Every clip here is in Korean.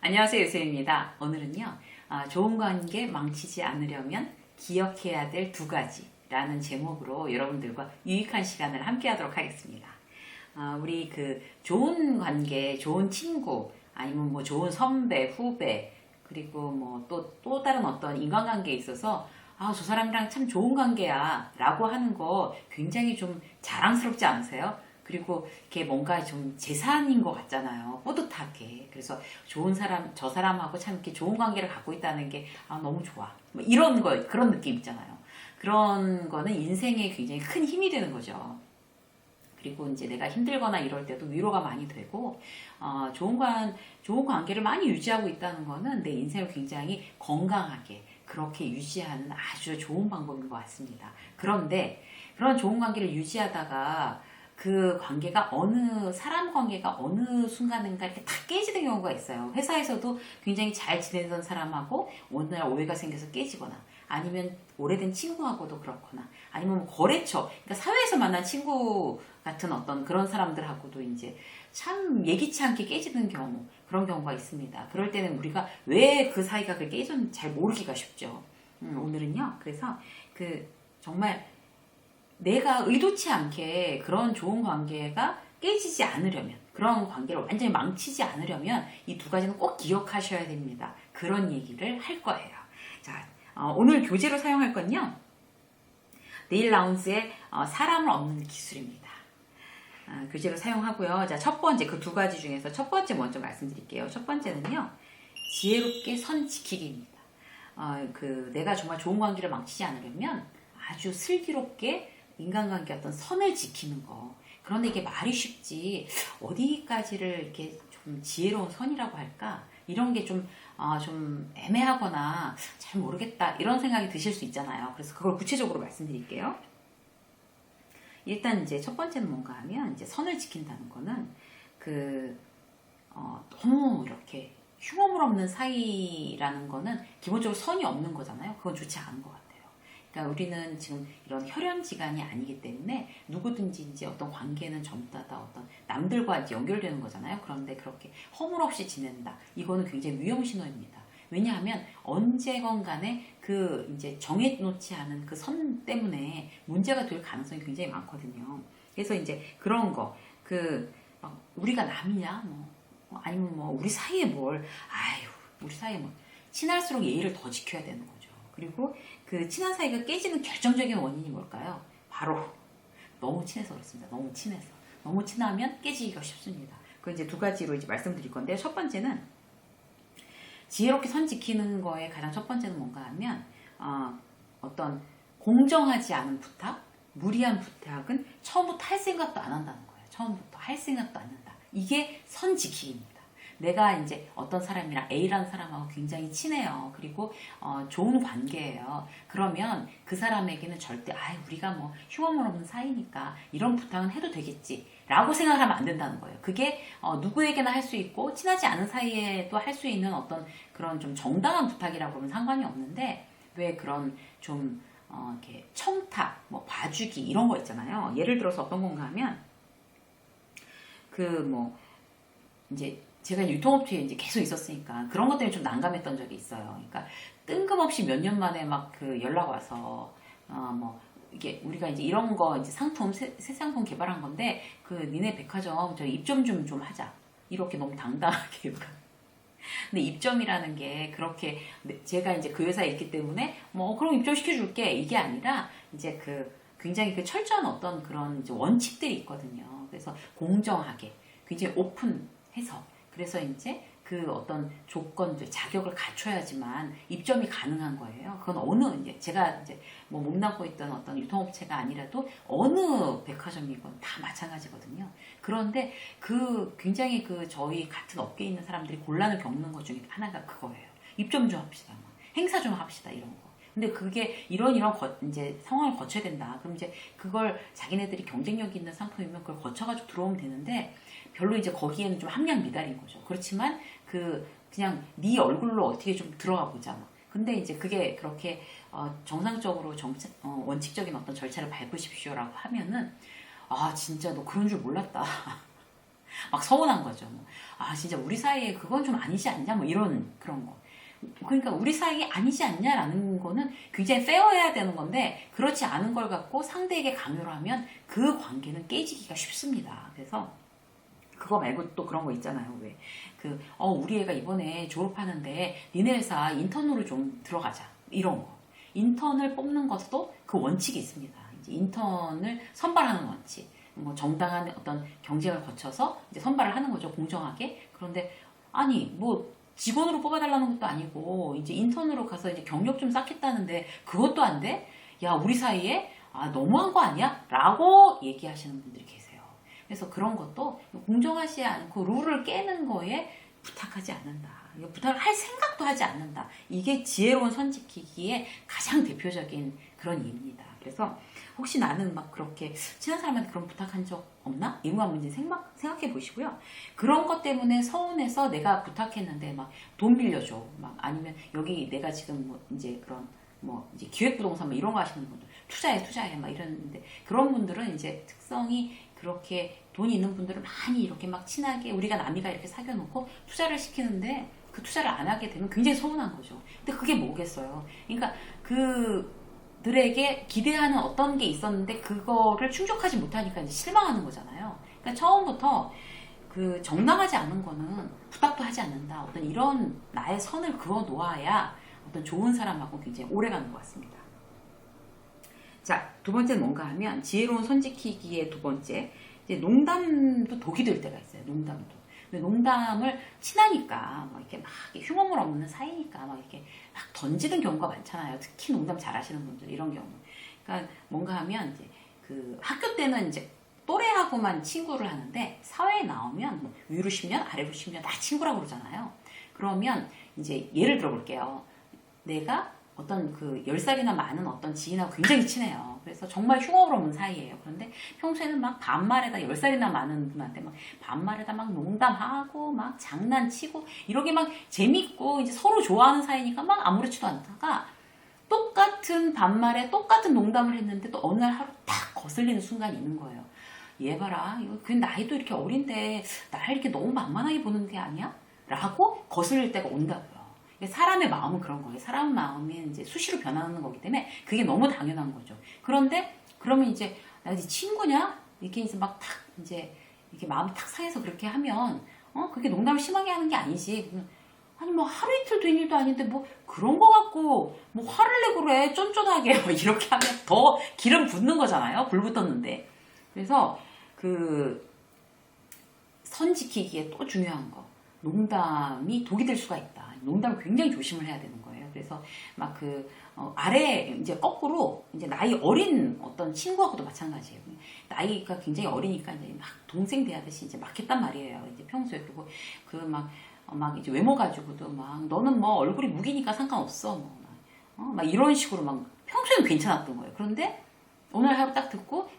안녕하세요, 유수입니다. 오늘은요, 좋은 관계 망치지 않으려면 기억해야 될 두 가지라는 제목으로 여러분들과 유익한 시간을 함께 하도록 하겠습니다. 우리 좋은 관계, 좋은 친구, 아니면 뭐 좋은 선배, 후배, 그리고 뭐 또 다른 어떤 인간관계에 있어서 저 사람이랑 참 좋은 관계야 라고 하는 거 굉장히 좀 자랑스럽지 않으세요? 그리고 이게 뭔가 좀 재산인 것 같잖아요. 뿌듯하게. 그래서 좋은 사람, 저 사람하고 참 이렇게 좋은 관계를 갖고 있다는 게 너무 좋아. 뭐 이런 거, 그런 느낌 있잖아요. 그런 거는 인생에 굉장히 큰 힘이 되는 거죠. 그리고 이제 내가 힘들거나 이럴 때도 위로가 많이 되고, 좋은 관계를 많이 유지하고 있다는 거는 내 인생을 굉장히 건강하게 그렇게 유지하는 아주 좋은 방법인 것 같습니다. 그런데 그런 좋은 관계를 유지하다가 그 관계가 사람 관계가 어느 순간인가 이렇게 다 깨지는 경우가 있어요. 회사에서도 굉장히 잘 지내던 사람하고 어느 날 오해가 생겨서 깨지거나, 아니면 오래된 친구하고도 그렇거나, 아니면 뭐 거래처, 그러니까 사회에서 만난 친구 같은 어떤 그런 사람들하고도 이제 참 예기치 않게 깨지는 경우, 그런 경우가 있습니다. 그럴 때는 우리가 왜 그 사이가 그렇게 깨졌는지 잘 모르기가 쉽죠. 오늘은요, 그래서 정말 내가 의도치 않게 그런 좋은 관계가 깨지지 않으려면, 그런 관계를 완전히 망치지 않으려면 이 두 가지는 꼭 기억하셔야 됩니다. 그런 얘기를 할 거예요. 자, 오늘 교재로 사용할 건요, 네일 라운스의 사람을 얻는 기술입니다. 교재로 사용하고요. 자, 첫 번째, 그 두 가지 중에서 첫 번째 먼저 말씀드릴게요. 첫 번째는요, 지혜롭게 선 지키기입니다. 내가 정말 좋은 관계를 망치지 않으려면 아주 슬기롭게 인간관계 어떤 선을 지키는 거. 그런데 이게 말이 쉽지, 어디까지를 이렇게 좀 지혜로운 선이라고 할까? 이런 게 좀 애매하거나 잘 모르겠다, 이런 생각이 드실 수 있잖아요. 그래서 그걸 구체적으로 말씀드릴게요. 일단 이제 첫 번째는 뭔가 하면, 이제 선을 지킨다는 거는 너무 이렇게 흉어물 없는 사이라는 거는 기본적으로 선이 없는 거잖아요. 그건 좋지 않은 것 같아요. 그러니까 우리는 지금 이런 혈연지간이 아니기 때문에 누구든지 이제 어떤 관계는 전부 다 어떤 남들과 이제 연결되는 거잖아요. 그런데 그렇게 허물없이 지낸다, 이거는 굉장히 위험 신호입니다. 왜냐하면 언제건 간에 이제 정해놓지 않은 그 선 때문에 문제가 될 가능성이 굉장히 많거든요. 그래서 이제 그런 거, 우리가 남이냐, 아니면 우리 사이에 우리 사이에 친할수록 예의를 더 지켜야 되는 거죠. 그리고 그 친한 사이가 깨지는 결정적인 원인이 뭘까요? 바로 너무 친해서 그렇습니다. 너무 친해서. 너무 친하면 깨지기가 쉽습니다. 그 이제 두 가지로 이제 말씀드릴 건데, 첫 번째는 지혜롭게 선 지키는 거에 가장 첫 번째는 뭔가 하면, 어떤 공정하지 않은 부탁, 무리한 부탁은 처음부터 할 생각도 안 한다는 거예요. 처음부터 할 생각도 안 한다. 이게 선 지키기입니다. 내가 이제 어떤 사람이랑 A라는 사람하고 굉장히 친해요. 그리고 좋은 관계예요. 그러면 그 사람에게는 절대 우리가 뭐 흉어물 없는 사이니까 이런 부탁은 해도 되겠지 라고 생각하면 안 된다는 거예요. 그게 누구에게나 할 수 있고, 친하지 않은 사이에도 할 수 있는 어떤 그런 좀 정당한 부탁이라고 하면 상관이 없는데, 왜 그런 좀 이렇게 청탁, 봐주기 이런 거 있잖아요. 예를 들어서 어떤 건가 하면, 이제 제가 유통업체에 이제 계속 있었으니까 그런 것 때문에 좀 난감했던 적이 있어요. 그러니까 뜬금없이 몇 년 만에 연락 와서, 이게 우리가 이제 이런 거 이제 새 상품 개발한 건데, 니네 백화점 저희 입점 좀 하자. 이렇게 너무 당당하게. 근데 입점이라는 게 그렇게, 제가 이제 그 회사에 있기 때문에 그럼 입점시켜줄게, 이게 아니라 이제 굉장히 철저한 어떤 그런 이제 원칙들이 있거든요. 그래서 공정하게, 굉장히 오픈해서, 그래서 이제 어떤 조건들, 자격을 갖춰야지만 입점이 가능한 거예요. 그건 이제 제가 이제 몸담고 있던 어떤 유통업체가 아니라도 어느 백화점이건 다 마찬가지거든요. 그런데 굉장히 저희 같은 업계에 있는 사람들이 곤란을 겪는 것 중에 하나가 그거예요. 입점 좀 합시다. 행사 좀 합시다. 이런 거. 근데 그게 이런 이제 상황을 거쳐야 된다. 그럼 이제 그걸 자기네들이 경쟁력 있는 상품이면 그걸 거쳐가지고 들어오면 되는데, 별로 이제 거기에는 좀 함량 미달인 거죠. 그렇지만 그냥 네 얼굴로 어떻게 좀 들어가 보자. 근데 이제 그게 그렇게 정상적으로 원칙적인 어떤 절차를 밟으십시오라고 하면은, 진짜 너 그런 줄 몰랐다. 막 서운한 거죠. 뭐, 아 진짜 우리 사이에 그건 좀 아니지 않냐 뭐 이런 그런 거. 그러니까 우리 사이에 아니지 않냐라는 거는 굉장히 페어해야 되는 건데 그렇지 않은 걸 갖고 상대에게 강요를 하면 그 관계는 깨지기가 쉽습니다. 그래서 그거 말고 또 그런 거 있잖아요. 왜? 우리 애가 이번에 졸업하는데 니네 회사 인턴으로 좀 들어가자. 이런 거. 인턴을 뽑는 것도 그 원칙이 있습니다. 이제 인턴을 선발하는 원칙. 뭐 정당한 어떤 경쟁을 거쳐서 이제 선발을 하는 거죠. 공정하게. 그런데 아니 뭐 직원으로 뽑아달라는 것도 아니고 이제 인턴으로 가서 이제 경력 좀 쌓겠다는데 그것도 안 돼? 야 우리 사이에 너무한 거 아니야? 라고 얘기하시는 분들이 계세요. 그래서 그런 것도 공정하지 않고 룰을 깨는 거에 부탁하지 않는다. 부탁을 할 생각도 하지 않는다. 이게 지혜로운 선지키기의 가장 대표적인 그런 예입니다. 그래서 혹시 나는 막 그렇게 친한 사람한테 그런 부탁한 적 없나? 이거 한번 이제 생각해 보시고요. 그런 것 때문에 서운해서 내가 부탁했는데 막 돈 빌려줘. 막 아니면 여기 내가 지금 뭐 이제 그런 뭐 이제 기획부동산 뭐 이런 거 하시는 분들 투자해 막 이러는데 그런 분들은 이제 특성이 그렇게 돈이 있는 분들은 많이 이렇게 막 친하게 우리가 남이가 이렇게 사귀어놓고 투자를 시키는데 그 투자를 안 하게 되면 굉장히 서운한 거죠. 근데 그게 뭐겠어요. 그러니까 그들에게 기대하는 어떤 게 있었는데 그거를 충족하지 못하니까 이제 실망하는 거잖아요. 그러니까 처음부터 그 정당하지 않은 거는 부탁도 하지 않는다. 어떤 이런 나의 선을 그어 놓아야 어떤 좋은 사람하고 굉장히 오래 가는 것 같습니다. 자, 두 번째는 뭔가 하면 지혜로운 선지키기의 두 번째. 이제 농담도 독이 될 때가 있어요. 농담도. 농담을 친하니까 뭐 이렇게 막 흉어물 없는 사이니까 막 이렇게 막 던지는 경우가 많잖아요. 특히 농담 잘하시는 분들 이런 경우. 그러니까 뭔가 하면 이제 그 학교 때는 이제 또래하고만 친구를 하는데 사회에 나오면 뭐 위로 10년 아래로 10년 다 친구라고 그러잖아요. 그러면 이제 예를 들어볼게요. 내가 어떤 그 10살이나 많은 어떤 지인하고 굉장히 친해요. 그래서 정말 흉어물 없는 사이예요. 그런데 평소에는 막 반말에다 10살이나 많은 분한테 막 반말에다 막 농담하고 막 장난치고 이러게 막 재밌고 이제 서로 좋아하는 사이니까 막 아무렇지도 않다가 똑같은 반말에 똑같은 농담을 했는데 또 어느 날 하루 탁 거슬리는 순간이 있는 거예요. 얘 봐라. 이거 그 나이도 이렇게 어린데 날 이렇게 너무 만만하게 보는 게 아니야? 라고 거슬릴 때가 온다고요. 사람의 마음은 그런 거예요. 사람 마음이 이제 수시로 변하는 거기 때문에 그게 너무 당연한 거죠. 그런데 그러면 이제 나 이제 친구냐? 이렇게 이제 막 탁 이제 이렇게 마음이 탁 상해서 그렇게 하면 그게 농담을 심하게 하는 게 아니지. 아니 뭐 하루 이틀 된 일도 아닌데 뭐 그런 거 갖고 뭐 화를 내고 그래 쫀쫀하게 뭐 이렇게 하면 더 기름 붓는 거잖아요. 불 붙었는데. 그래서 그 선 지키기에 또 중요한 거. 농담이 독이 될 수가 있다. 농담을 굉장히 조심을 해야 되는 거예요. 그래서 막 아래 이제 거꾸로 이제 나이 어린 어떤 친구하고도 마찬가지예요. 나이가 굉장히 어리니까 이제 막 동생 대하듯이 이제 막 했단 말이에요. 이제 평소에 그리고 막 이제 외모 가지고도 막 너는 뭐 얼굴이 무기니까 상관없어. 막 이런 식으로 막 평소에는 괜찮았던 거예요. 그런데 오늘 하루 딱 듣고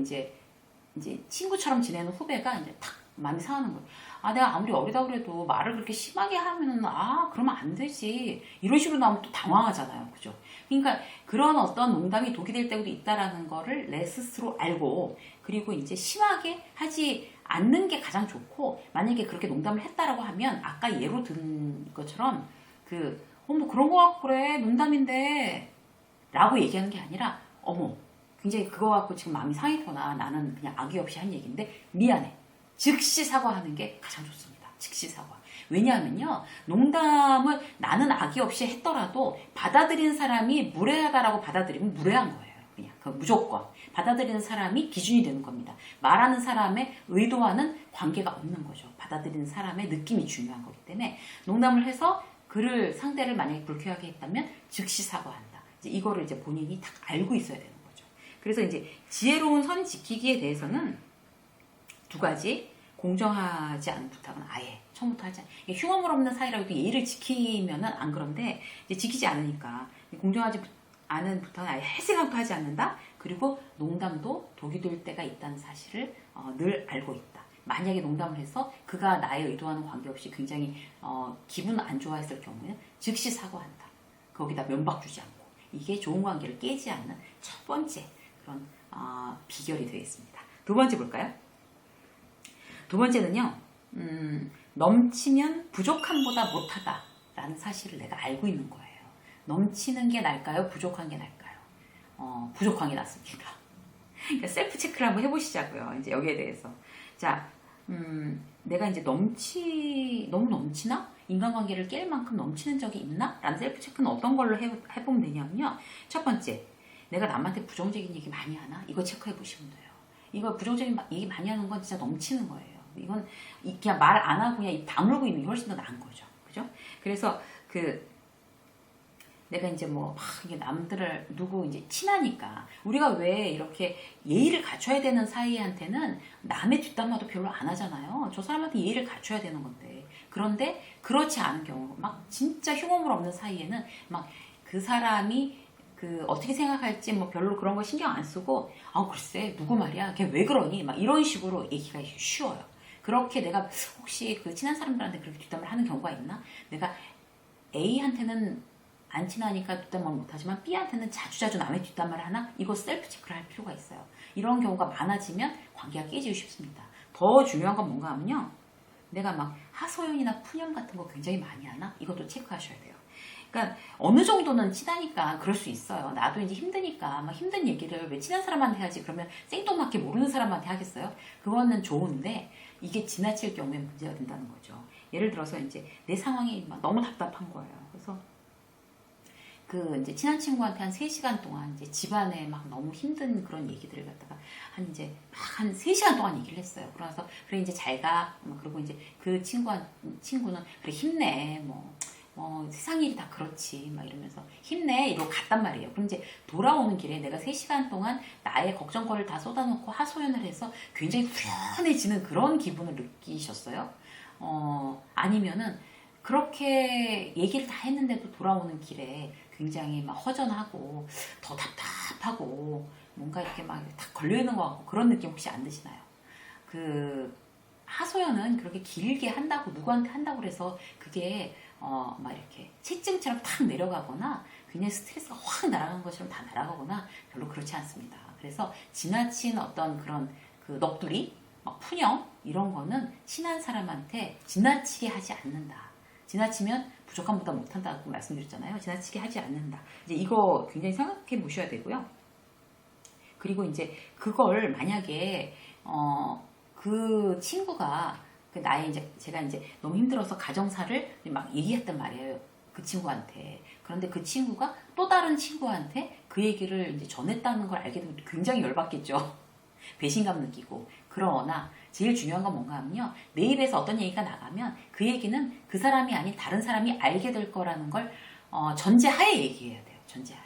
이제 친구처럼 지내는 후배가 이제 탁 마음이 상하는 거예요. 내가 아무리 어리다 그래도 말을 그렇게 심하게 하면은 그러면 안 되지. 이런 식으로 나오면 또 당황하잖아요. 그죠? 그러니까 그런 어떤 농담이 독이 될 때도 있다라는 거를 내 스스로 알고 그리고 이제 심하게 하지 않는 게 가장 좋고 만약에 그렇게 농담을 했다라고 하면 아까 예로 든 것처럼 뭐 그런 거 갖고 그래. 농담인데 라고 얘기하는 게 아니라 어머 굉장히 그거 갖고 지금 마음이 상했거나 나는 그냥 악의 없이 한 얘기인데 미안해. 즉시 사과하는 게 가장 좋습니다. 즉시 사과. 왜냐하면요. 농담을 나는 악의 없이 했더라도 받아들이는 사람이 무례하다라고 받아들이면 무례한 거예요. 그냥 무조건. 받아들이는 사람이 기준이 되는 겁니다. 말하는 사람의 의도와는 관계가 없는 거죠. 받아들이는 사람의 느낌이 중요한 거기 때문에 농담을 해서 그를 상대를 만약에 불쾌하게 했다면 즉시 사과한다. 이거를 이제 본인이 딱 알고 있어야 되는 거죠. 그래서 이제 지혜로운 선 지키기에 대해서는 두 가지. 공정하지 않은 부탁은 아예 처음부터 하지 않아요. 흉어물 없는 사이라고 해도 예의를 지키면은 안 그런데 이제 지키지 않으니까 공정하지 않은 부탁은 아예 할 생각도 하지 않는다. 그리고 농담도 독이 될 때가 있다는 사실을 늘 알고 있다. 만약에 농담을 해서 그가 나의 의도와는 관계없이 굉장히 기분 안 좋아했을 경우에는 즉시 사과한다. 거기다 면박 주지 않고 이게 좋은 관계를 깨지 않는 첫 번째 그런 비결이 되겠습니다. 두 번째 볼까요? 두 번째는요, 넘치면 부족함보다 못하다라는 사실을 내가 알고 있는 거예요. 넘치는 게 나을까요? 부족한 게 나을까요? 부족한 게 낫습니다. 그러니까 셀프 체크를 한번 해보시자고요. 이제 여기에 대해서. 자, 내가 이제 너무 넘치나? 인간관계를 깰 만큼 넘치는 적이 있나? 라는 셀프 체크는 어떤 걸로 해보면 되냐면요. 첫 번째, 내가 남한테 부정적인 얘기 많이 하나? 이거 체크해 보시면 돼요. 이거 부정적인 얘기 많이 하는 건 진짜 넘치는 거예요. 이건 그냥 말 안 하고 그냥 입 다물고 있는 게 훨씬 더 나은 거죠. 그죠? 그래서 내가 이제 막 이게 남들을 누구 이제 친하니까 우리가 왜 이렇게 예의를 갖춰야 되는 사이한테는 남의 뒷담화도 별로 안 하잖아요. 저 사람한테 예의를 갖춰야 되는 건데. 그런데 그렇지 않은 경우 막 진짜 흉어물 없는 사이에는 막 그 사람이 어떻게 생각할지 별로 그런 거 신경 안 쓰고 글쎄 누구 말이야 걔 왜 그러니 막 이런 식으로 얘기가 쉬워요. 그렇게 내가 혹시 친한 사람들한테 그렇게 뒷담화를 하는 경우가 있나? 내가 A한테는 안 친하니까 뒷담화를 못하지만 B한테는 자주자주 남의 뒷담화를 하나? 이거 셀프 체크를 할 필요가 있어요. 이런 경우가 많아지면 관계가 깨지기 쉽습니다. 더 중요한 건 뭔가 하면요. 내가 막 하소연이나 푸념 같은 거 굉장히 많이 하나? 이것도 체크하셔야 돼요. 그러니까 어느 정도는 친하니까 그럴 수 있어요. 나도 이제 힘드니까 막 힘든 얘기를 왜 친한 사람한테 하지? 그러면 생뚱맞게 모르는 사람한테 하겠어요? 그거는 좋은데 이게 지나칠 경우에 문제가 된다는 거죠. 예를 들어서 이제 내 상황이 막 너무 답답한 거예요. 그래서 이제 친한 친구한테 한 3시간 동안 이제 집안에 막 너무 힘든 그런 얘기들을 갖다가 한 3시간 동안 얘기를 했어요. 그래서 그래 이제 잘 가. 그리고 이제 그 친구는 그래 힘내. 세상 일이 다 그렇지. 막 이러면서 힘내. 이러고 갔단 말이에요. 그럼 이제 돌아오는 길에 내가 3시간 동안 나의 걱정거리를 다 쏟아놓고 하소연을 해서 굉장히 후련해지는 그런 기분을 느끼셨어요? 아니면은 그렇게 얘기를 다 했는데도 돌아오는 길에 굉장히 막 허전하고 더 답답하고 뭔가 이렇게 막 다 걸려있는 것 같고 그런 느낌 혹시 안 드시나요? 하소연은 그렇게 길게 한다고 누구한테 한다고 그래서 그게 막 이렇게 채증처럼 탁 내려가거나 굉장히 스트레스가 확 날아간 것처럼 다 날아가거나 별로 그렇지 않습니다. 그래서 지나친 어떤 그런 넋두리, 막 푸념 이런 거는 친한 사람한테 지나치게 하지 않는다. 지나치면 부족함보다 못한다고 말씀드렸잖아요. 지나치게 하지 않는다. 이제 이거 굉장히 생각해 보셔야 되고요. 그리고 이제 그걸 만약에 그 친구가 제가 이제 너무 힘들어서 가정사를 막 얘기했단 말이에요. 그 친구한테. 그런데 그 친구가 또 다른 친구한테 그 얘기를 이제 전했다는 걸 알게 되면 굉장히 열받겠죠. 배신감 느끼고. 그러나 제일 중요한 건 뭔가 하면요. 내 입에서 어떤 얘기가 나가면 그 얘기는 그 사람이 아닌 다른 사람이 알게 될 거라는 걸 전제하에 얘기해야 돼요. 전제하에.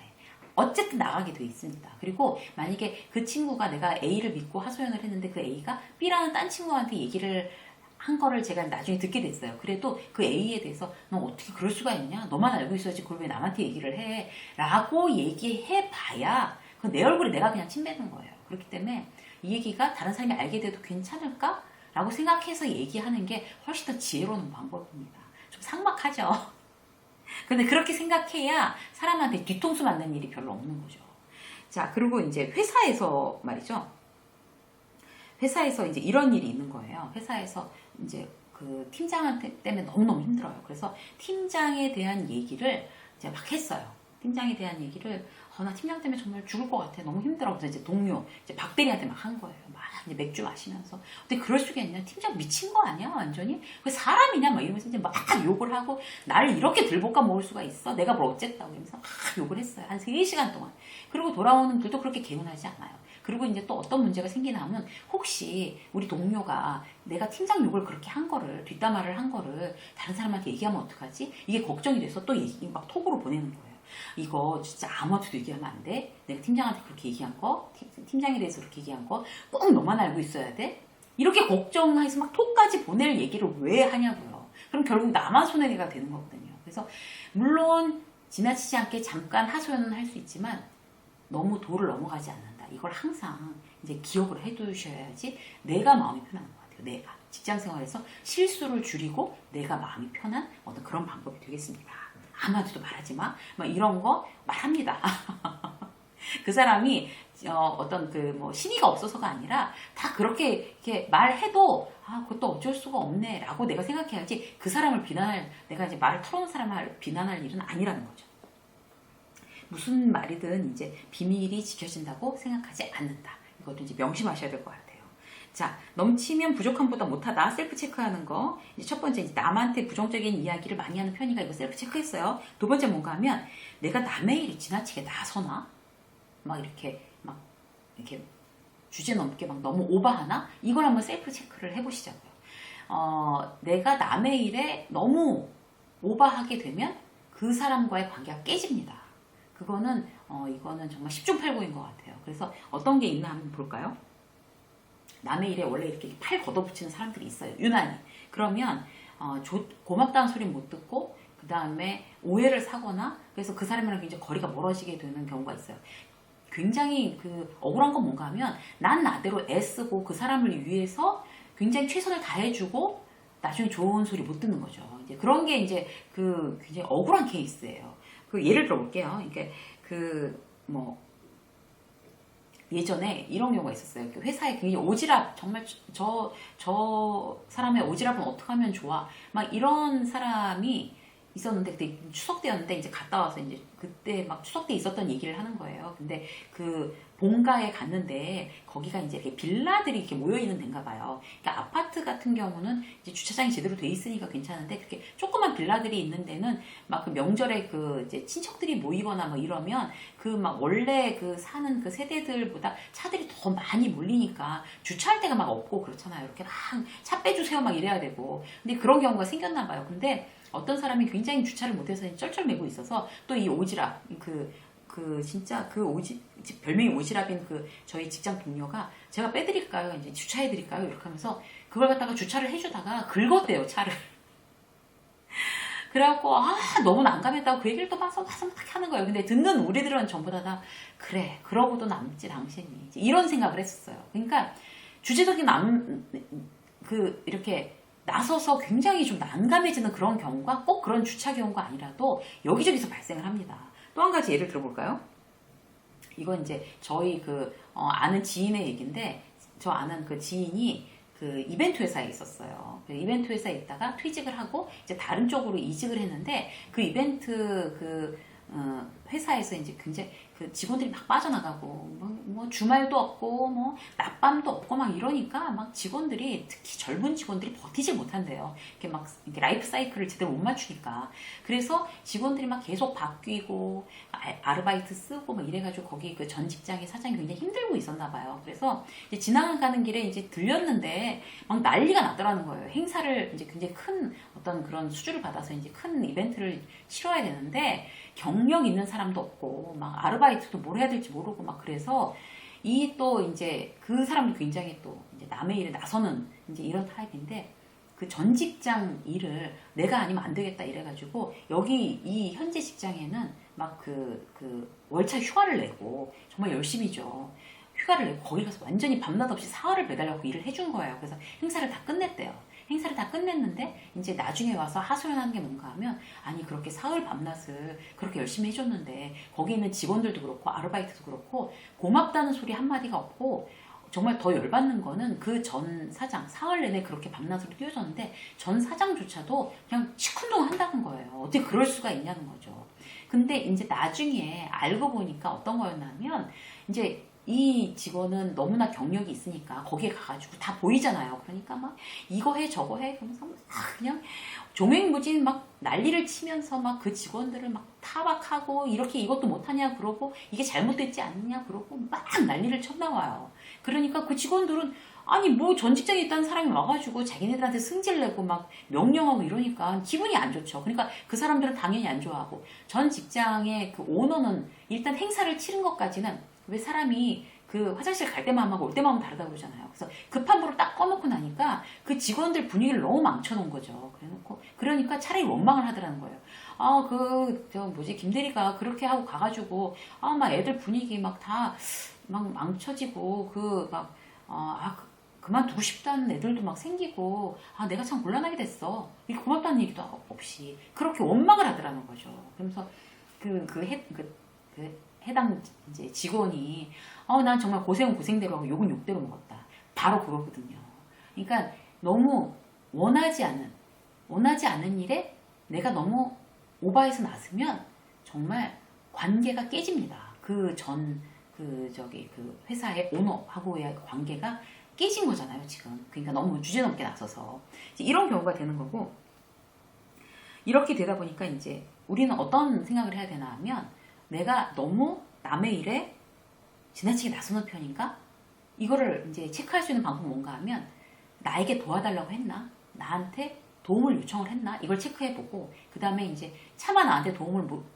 어쨌든 나가게 돼 있습니다. 그리고 만약에 그 친구가 내가 A를 믿고 하소연을 했는데 그 A가 B라는 딴 친구한테 얘기를 한 거를 제가 나중에 듣게 됐어요. 그래도 그 A에 대해서 너 어떻게 그럴 수가 있냐? 너만 알고 있어야지 그걸 왜 남한테 얘기를 해? 라고 얘기해 봐야 내 얼굴에 내가 그냥 침 뱉는 거예요. 그렇기 때문에 이 얘기가 다른 사람이 알게 돼도 괜찮을까? 라고 생각해서 얘기하는 게 훨씬 더 지혜로운 방법입니다. 좀 삭막하죠? 근데 그렇게 생각해야 사람한테 뒤통수 맞는 일이 별로 없는 거죠. 자, 그리고 이제 회사에서 말이죠. 회사에서 이제 이런 일이 있는 거예요. 회사에서 이제 그 팀장한테 때문에 너무너무 힘들어요. 그래서 팀장에 대한 얘기를 이제 막 했어요. 팀장에 대한 얘기를 나 팀장 때문에 정말 죽을 것 같아. 너무 힘들어. 그래서 이제 동료, 이제 박 대리한테 막 한 거예요. 막 이제 맥주 마시면서. 근데 그럴 수가 있냐? 팀장 미친 거 아니야? 완전히? 그 사람이냐? 막 이러면서 이제 막 욕을 하고 나를 이렇게 들볶아 먹을 수가 있어? 내가 뭘 어쨌다고 이러면서 막 욕을 했어요. 한 3시간 동안. 그리고 돌아오는 길도 그렇게 개운하지 않아요. 그리고 이제 또 어떤 문제가 생기나 하면 혹시 우리 동료가 내가 팀장 욕을 그렇게 한 거를 뒷담화를 한 거를 다른 사람한테 얘기하면 어떡하지? 이게 걱정이 돼서 또 막 톡으로 보내는 거예요. 이거 진짜 아무한테도 얘기하면 안 돼. 내가 팀장한테 그렇게 얘기한 거, 팀장에 대해서 그렇게 얘기한 거 꼭 너만 알고 있어야 돼. 이렇게 걱정해서 막 톡까지 보낼 얘기를 왜 하냐고요. 그럼 결국 나만 손해가 되는 거거든요. 그래서 물론 지나치지 않게 잠깐 하소연은 할 수 있지만 너무 도를 넘어가지 않는다. 이걸 항상 이제 기억을 해두셔야지 내가 마음이 편한 것 같아요. 내가 직장 생활에서 실수를 줄이고 내가 마음이 편한 어떤 그런 방법이 되겠습니다. 아무한테도 말하지 마. 막 이런 거 말합니다. 그 사람이 어떤 그 뭐 신의가 없어서가 아니라 다 그렇게 이렇게 말해도 그것도 어쩔 수가 없네라고 내가 생각해야지 그 사람을 내가 이제 말을 털어놓은 사람을 비난할 일은 아니라는 거죠. 무슨 말이든 이제 비밀이 지켜진다고 생각하지 않는다. 이것도 이제 명심하셔야 될 것 같아요. 자, 넘치면 부족함보다 못하다. 셀프 체크하는 거. 이제 첫 번째, 이제 남한테 부정적인 이야기를 많이 하는 편이가 이거 셀프 체크했어요. 두 번째 뭔가 하면 내가 남의 일이 지나치게 나서나? 막 이렇게 주제 넘게 막 너무 오버하나? 이걸 한번 셀프 체크를 해보시자고요. 내가 남의 일에 너무 오버하게 되면 그 사람과의 관계가 깨집니다. 그거는 이거는 정말 10중 8구인 것 같아요. 그래서 어떤 게 있나 한번 볼까요? 남의 일에 원래 이렇게 팔 걷어붙이는 사람들이 있어요. 유난히. 그러면 고맙다는 소리 못 듣고 그 다음에 오해를 사거나 그래서 그 사람이랑 굉장히 거리가 멀어지게 되는 경우가 있어요. 굉장히 그 억울한 건 뭔가 하면 난 나대로 애쓰고 그 사람을 위해서 굉장히 최선을 다해주고 나중에 좋은 소리 못 듣는 거죠. 이제 그런 게 이제 그 굉장히 억울한 케이스예요. 그 예를 들어볼게요. 이게 예전에 이런 경우가 있었어요. 회사에 굉장히 오지랖, 정말 저 사람의 오지랖은 어떻게 하면 좋아? 막 이런 사람이 있었는데, 그때 추석 때였는데, 이제 갔다 와서 이제 그때 막 추석 때 있었던 얘기를 하는 거예요. 근데 그 본가에 갔는데, 거기가 이제 이렇게 빌라들이 이렇게 모여있는 데인가 봐요. 그러니까 아파트 같은 경우는 이제 주차장이 제대로 돼 있으니까 괜찮은데, 그렇게 조그만 빌라들이 있는 데는 막 그 명절에 그 이제 친척들이 모이거나 뭐 이러면 그 막 원래 그 사는 그 세대들보다 차들이 더 많이 몰리니까 주차할 데가 막 없고 그렇잖아요. 이렇게 막 차 빼주세요 막 이래야 되고. 근데 그런 경우가 생겼나 봐요. 근데 어떤 사람이 굉장히 주차를 못해서 쩔쩔매고 있어서 또 이 오지랖 진짜 별명이 오지랖인 저희 직장 동료가 제가 빼드릴까요? 이제 주차해드릴까요? 이렇게 하면서 그걸 갖다가 주차를 해주다가 긁었대요, 차를. 그래갖고 너무 난감했다고 그 얘기를 또 막 하는 거예요. 근데 듣는 우리들은 전부 다 그래 그러고도 남지 당신이 이런 생각을 했었어요. 그러니까 주제적인 이렇게 나서서 굉장히 좀 난감해지는 그런 경우가 꼭 그런 주차 경우가 아니라도 여기저기서 발생을 합니다. 또 한 가지 예를 들어볼까요? 이건 이제 저희 아는 지인의 얘기인데, 저 아는 그 지인이 그 이벤트 회사에 있었어요. 그 이벤트 회사에 있다가 퇴직을 하고 이제 다른 쪽으로 이직을 했는데, 그 이벤트 회사에서 이제 굉장히 그 직원들이 막 빠져나가고 뭐 주말도 없고 뭐 낮밤도 없고 막 이러니까 막 직원들이, 특히 젊은 직원들이 버티지 못한대요. 이렇게 라이프 사이클을 제대로 못 맞추니까. 그래서 직원들이 막 계속 바뀌고 아르바이트 쓰고 막 이래가지고 거기 그 전 직장의 사장이 굉장히 힘들고 있었나 봐요. 그래서 이제 지나가는 길에 이제 들렸는데 막 난리가 나더라는 거예요. 행사를 이제 굉장히 큰 어떤 그런 수주를 받아서 이제 큰 이벤트를 치러야 되는데 경력 있는 사람도 없고 막 아르바이트도 뭘 해야 될지 모르고 막 그래서 또 이제 그 사람도 굉장히 또 이제 남의 일에 나서는 이제 이런 타입인데, 그 전 직장 일을 내가 아니면 안 되겠다 이래가지고 여기 이 현재 직장에는 막 월차 휴가를 내고 정말 열심히죠. 휴가를 내고 거기 가서 완전히 밤낮 없이 사흘을 매달려고 일을 해준 거예요. 그래서 행사를 다 끝냈대요. 행사를 다 끝냈는데 이제 나중에 와서 하소연하는 게 뭔가 하면, 아니 그렇게 사흘 밤낮을 그렇게 열심히 해줬는데 거기 있는 직원들도 그렇고 아르바이트도 그렇고 고맙다는 소리 한마디가 없고, 정말 더 열받는 거는 그 전 사장, 사흘 내내 그렇게 밤낮으로 뛰어줬는데 전 사장조차도 그냥 시큰둥 한다는 거예요. 어떻게 그럴 수가 있냐는 거죠. 근데 이제 나중에 알고 보니까 어떤 거였냐면, 이제 이 직원은 너무나 경력이 있으니까 거기에 가가지고 다 보이잖아요. 그러니까 막 이거 해 저거 해 그러면서 그냥 종횡무진 막 난리를 치면서 막 그 직원들을 막 타박하고, 이렇게 이것도 못하냐 그러고, 이게 잘못됐지 않느냐 그러고 막 난리를 쳤나와요. 그러니까 그 직원들은 아니 뭐 전 직장에 있다는 사람이 와가지고 자기네들한테 승질내고 막 명령하고 이러니까 기분이 안 좋죠. 그러니까 그 사람들은 당연히 안 좋아하고, 전 직장의 그 오너는 일단 행사를 치른 것까지는, 왜 사람이 그 화장실 갈 때 마음하고 올 때 마음은 다르다고 그러잖아요. 그래서 급한 불을 딱 꺼놓고 나니까 그 직원들 분위기를 너무 망쳐놓은 거죠. 그러니까 차라리 원망을 하더라는 거예요. 김대리가 그렇게 하고 가가지고 막 애들 분위기 막 다 막 망쳐지고 그만두고 싶다는 애들도 막 생기고, 내가 참 곤란하게 됐어, 이렇게 고맙다는 얘기도 없이 그렇게 원망을 하더라는 거죠. 그러면서 해당 이제 직원이 난 정말 고생은 고생대로 하고 욕은 욕대로 먹었다. 바로 그거거든요. 그러니까 너무 원하지 않는 일에 내가 너무 오버해서 나서면 정말 관계가 깨집니다. 그 회사의 오너하고의 관계가 깨진 거잖아요, 지금. 그러니까 너무 주제넘게 나서서. 이런 경우가 되는 거고, 이렇게 되다 보니까 이제 우리는 어떤 생각을 해야 되나 하면, 내가 너무 남의 일에 지나치게 나서는 편인가? 이거를 이제 체크할 수 있는 방법은 뭔가 하면, 나에게 도와달라고 했나? 나한테 도움을 요청을 했나? 이걸 체크해보고, 그 다음에 이제 차마 나한테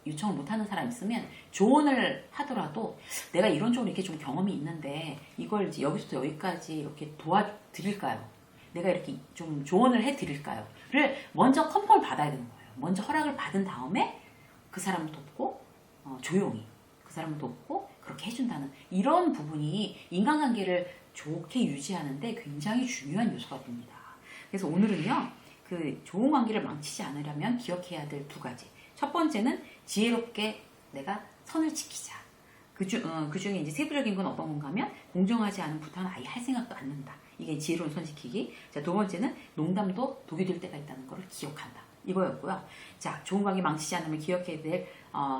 요청을 못하는 사람 있으면 조언을 하더라도 내가 이런 쪽으로 이렇게 좀 경험이 있는데 이걸 이제 여기서부터 여기까지 이렇게 도와드릴까요? 내가 이렇게 좀 조언을 해드릴까요? 를 먼저 컨펌을 받아야 되는 거예요. 먼저 허락을 받은 다음에 그 사람을 돕고, 조용히 그 사람을 돕고 그렇게 해준다는 이런 부분이 인간관계를 좋게 유지하는데 굉장히 중요한 요소가 됩니다. 그래서 오늘은요, 그 좋은 관계를 망치지 않으려면 기억해야 될 두 가지. 첫 번째는 지혜롭게 내가 선을 지키자. 그 중에 이제 세부적인 건 어떤 건가 하면, 공정하지 않은 부탁은 아예 할 생각도 않는다. 이게 지혜로운 선 지키기. 자, 두 번째는 농담도 독이 될 때가 있다는 것을 기억한다. 이거였고요. 자, 좋은 관계 망치지 않으면 기억해야 될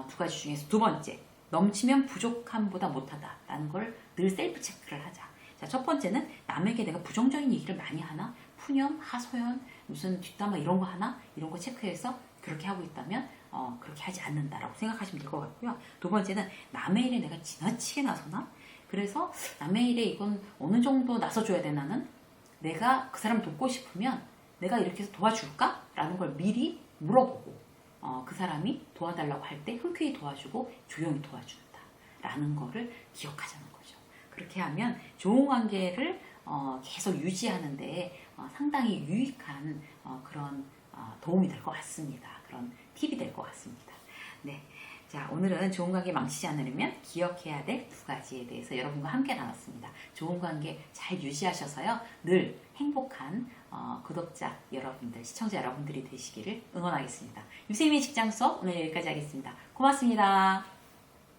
두 가지 중에서 두 번째, 넘치면 부족함보다 못하다라는 걸 늘 셀프 체크를 하자. 자, 첫 번째는 남에게 내가 부정적인 얘기를 많이 하나? 푸념, 하소연, 무슨 뒷담화 이런 거 하나? 이런 거 체크해서 그렇게 하고 있다면 그렇게 하지 않는다라고 생각하시면 될 것 같고요. 두 번째는 남의 일에 내가 지나치게 나서나? 그래서 남의 일에 이건 어느 정도 나서줘야 돼 나는? 내가 그 사람 돕고 싶으면 내가 이렇게 해서 도와줄까? 라는 걸 미리 물어보고 그 사람이 도와달라고 할 때 흔쾌히 도와주고 조용히 도와준다 라는 거를 기억하자는 거죠. 그렇게 하면 좋은 관계를 계속 유지하는데 상당히 유익한 그런 도움이 될 것 같습니다. 그런 팁이 될 것 같습니다. 네. 자, 오늘은 좋은 관계 망치지 않으려면 기억해야 될 두 가지에 대해서 여러분과 함께 나눴습니다. 좋은 관계 잘 유지하셔서요, 늘 행복한 구독자 여러분들, 시청자 여러분들이 되시기를 응원하겠습니다. 유세민의 직장 수업 오늘 여기까지 하겠습니다. 고맙습니다.